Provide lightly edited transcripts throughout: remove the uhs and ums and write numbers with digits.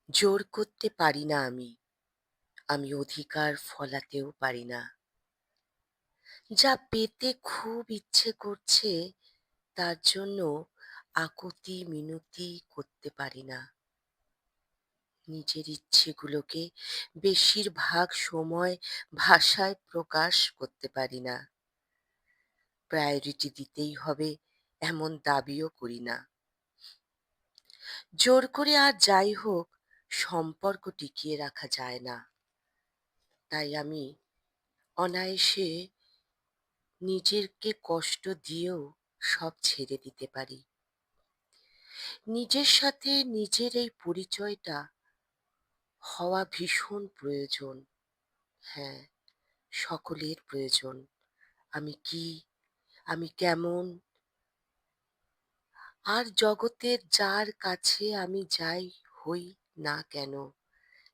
জোর করতে পারি না আমি। আমি অধিকার ফলাতেও পারি না। যা পেতে খুব ইচ্ছে করছে তার জন্য আকুতি মিনতি করতে পারি না। নিজের ইচ্ছেগুলোকে বেশিরভাগ সময় ভাষায় প্রকাশ করতে পারি না। প্রায়োরিটি দিতেই হবে এমন দাবিও করি না। জোর করে আর যাই হোক সম্পর্ক টিকিয়ে রাখা যায় না। তাই আমি অনায়াসে নিজেরকে কষ্ট দিয়েও সব ছেড়ে দিতে পারি। নিজের সাথে নিজের এই পরিচয়টা হওয়া ভীষণ প্রয়োজন। হ্যাঁ, সকলের প্রয়োজন। আমি কি, আমি কেমন, আর জগতের যার কাছে আমি যাই হই না কেন,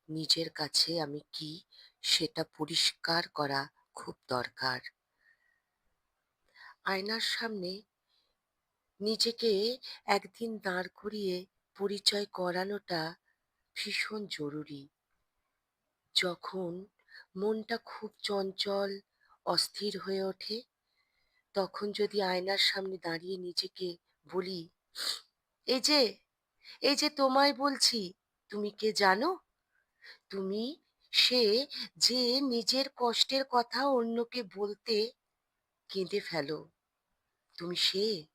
নিজের কাছে আমি কি সেটা পরিষ্কার করা খুব দরকার। আয়নার সামনে নিজেকে একদিন দাঁড় করিয়ে পরিচয় করানোটা ভীষণ জরুরি। যখন মনটা খুব চঞ্চল, অস্থির হয়ে ওঠে, তখন যদি আয়নার সামনে দাঁড়িয়ে নিজেকে বলি, এই যে, এই যে তোমায় বলছি, তুমি কে জানো? তুমি সে যে নিজের কষ্টের কথা অন্যকে বলতে কেঁদে ফেলো। তুমি সে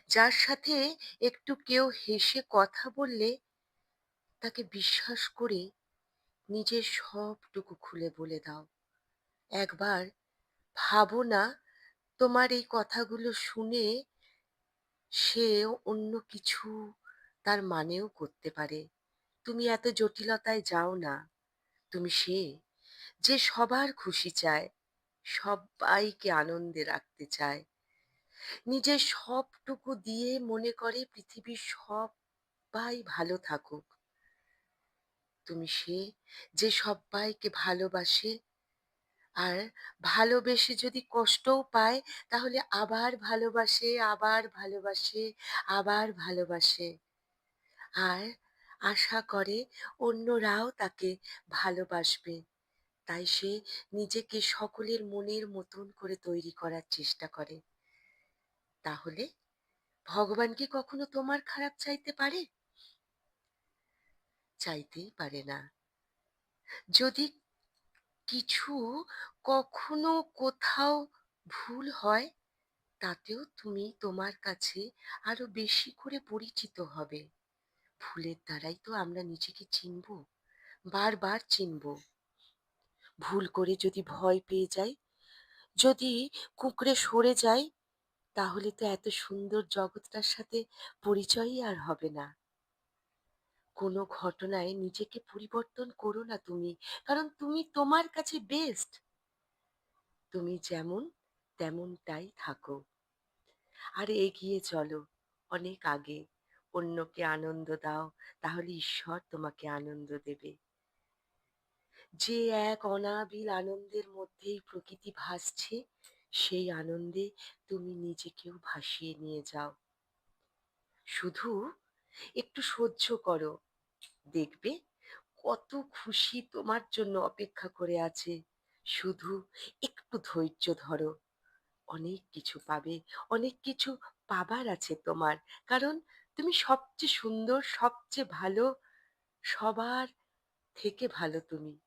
যার সাথে একটু কেউ হেসে কথা বললে তাকে বিশ্বাস করে নিজের সবটুকু খুলে বলে দাও। একবার ভাবো না, তোমার এই কথাগুলো শুনে সে অন্য কিছু তার মানেও করতে পারে। তুমি এত জটিলতায় যাও না। তুমি সে যে সবার খুশি চায়, সব্বাইকে আনন্দে রাখতে চায়। নিজের সবটুকু দিয়ে মনে করে পৃথিবীর সব্বাই ভালো থাকুক। তুমি সে যে সব্বাইকে ভালোবাসে, আর ভালোবেসে যদি কষ্টও পায় তাহলে আবার ভালোবাসে, আবার ভালোবাসে, আবার ভালোবাসে। আর আশা করে অন্যরাও তাকে ভালোবাসবে। তাই সে নিজেকে সকলের মনের মতন করে তৈরি করার চেষ্টা করে। তাহলে ভগবান কি কখনো তোমার খারাপ চাইতে পারে? চাইতেই পারে না। যদি কিছু কখনো কোথাও ভুল হয়, তাতেও তুমি তোমার কাছে আরো বেশি করে পরিচিত হবে। ভুলের দ্বারাই তো আমরা নিজেকে চিনব, বারবার চিনব। ভুল করে যদি ভয় পেয়ে যাই, যদি কুঁকড়ে সরে যাই, তাহলে তো এত সুন্দর জগৎটার সাথে পরিচয়ই আর হবে না। কোনো ঘটনায় নিজেকে পরিবর্তন করো না তুমি, কারণ তুমি তোমার কাছে বেস্ট। তুমি যেমন তেমনটাই থাকো, আর এগিয়ে চলো অনেক আগে। অন্যকে আনন্দ দাও, তাহলে ঈশ্বর তোমাকে আনন্দ দেবে। যে এক অনাবিল আনন্দের মধ্যেই প্রকৃতি ভাসছে, সেই আনন্দে তুমি নিজেকেও ভাসিয়ে নিয়ে যাও। শুধু একটু সহ্য করো, দেখবে কত খুশি তোমার জন্য অপেক্ষা করে আছে। শুধু একটু ধৈর্য ধরো, অনেক কিছু পাবে, অনেক কিছু পাবার আছে তোমার। কারণ তুমি সবচেয়ে সুন্দর, সবচেয়ে ভালো, সবার থেকে ভালো তুমি।